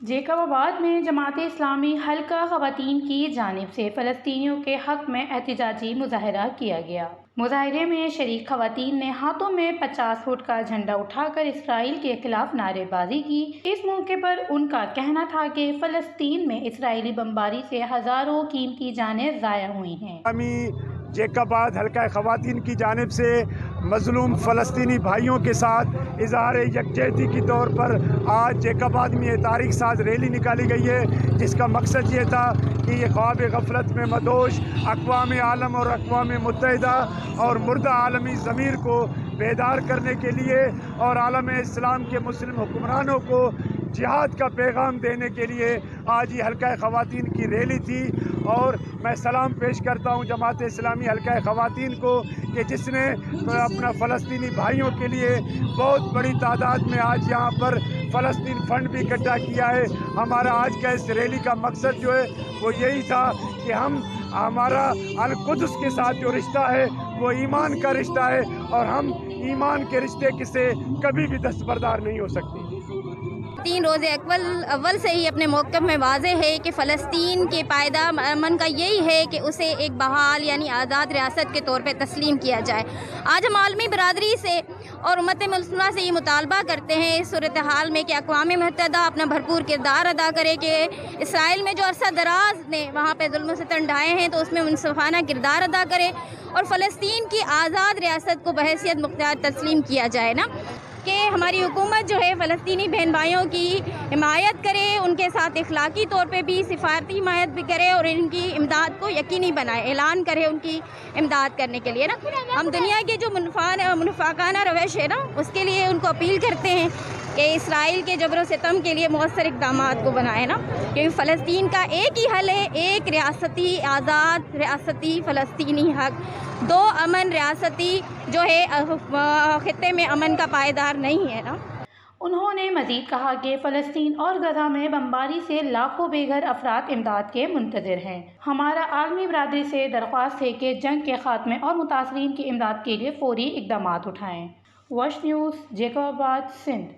Jacob آباد میں جماعت اسلامی حلقہ خواتین کی جانب سے فلسطینیوں کے حق میں احتجاجی مظاہرہ کیا گیا۔ مظاہرے میں شریک خواتین نے ہاتھوں میں 50 فٹ کا جھنڈا اٹھا کر اسرائیل کے خلاف نعرے بازی کی۔ اس موقع پر ان کا کہنا تھا کہ فلسطین میں اسرائیلی بمباری سے ہزاروں قیمتی جانیں ضائع ہوئی ہیں۔ جیکب آباد حلقہ خواتین کی جانب سے مظلوم فلسطینی بھائیوں کے ساتھ اظہار یکجہتی کے طور پر آج جیکب آباد میں یہ تاریخ ساز ریلی نکالی گئی ہے، جس کا مقصد یہ تھا کہ یہ خواب غفلت میں مدہوش اقوام عالم اور اقوام متحدہ اور مردہ عالمی ضمیر کو بیدار کرنے کے لیے اور عالم اسلام کے مسلم حکمرانوں کو جہاد کا پیغام دینے کے لیے آج یہ حلقہ خواتین کی ریلی تھی۔ اور میں سلام پیش کرتا ہوں جماعت اسلامی حلقہ خواتین کو کہ جس نے اپنا فلسطینی بھائیوں کے لیے بہت بڑی تعداد میں آج یہاں پر فلسطین فنڈ بھی اکٹھا کیا ہے۔ ہمارا آج کا اس ریلی کا مقصد جو ہے وہ یہی تھا کہ ہمارا القدس کے ساتھ جو رشتہ ہے وہ ایمان کا رشتہ ہے، اور ہم ایمان کے رشتے سے کبھی بھی دستبردار نہیں ہو سکتے۔ روز اول سے ہی اپنے موقف میں واضح ہے کہ فلسطین کے پائیدار امن کا یہی ہے کہ اسے ایک بحال یعنی آزاد ریاست کے طور پہ تسلیم کیا جائے۔ آج ہم عالمی برادری سے اور امت مسلمہ سے یہ مطالبہ کرتے ہیں اس صورتحال میں کہ اقوام متحدہ اپنا بھرپور کردار ادا کرے کہ اسرائیل میں جو عرصہ دراز نے وہاں پہ ظلم و ستم ڈھائے ہیں تو اس میں منصفانہ کردار ادا کرے اور فلسطین کی آزاد ریاست کو بحیثیت مختار تسلیم کیا جائے نا، کہ ہماری حکومت جو ہے فلسطینی بہن بھائیوں کی حمایت کرے، ان کے ساتھ اخلاقی طور پہ بھی سفارتی حمایت بھی کرے اور ان کی امداد کو یقینی بنائے، اعلان کرے ان کی امداد کرنے کے لیے نا۔ ہم دنیا کے جو منافقانہ روش ہے نا اس کے لیے ان کو اپیل کرتے ہیں کہ اسرائیل کے جبر و ستم کے لیے مؤثر اقدامات کو بنائے نا، کیونکہ فلسطین کا ایک ہی حل ہے، ایک ریاستی آزاد ریاستی فلسطینی حق، دو امن ریاستی جو ہے خطے میں امن کا پائیدار نہیں ہے نا۔ انہوں نے مزید کہا کہ فلسطین اور غزہ میں بمباری سے لاکھوں بے گھر افراد امداد کے منتظر ہیں۔ ہمارا عالمی برادری سے درخواست ہے کہ جنگ کے خاتمے اور متاثرین کی امداد کے لیے فوری اقدامات اٹھائیں۔ وش نیوز، جیکب آباد، سندھ۔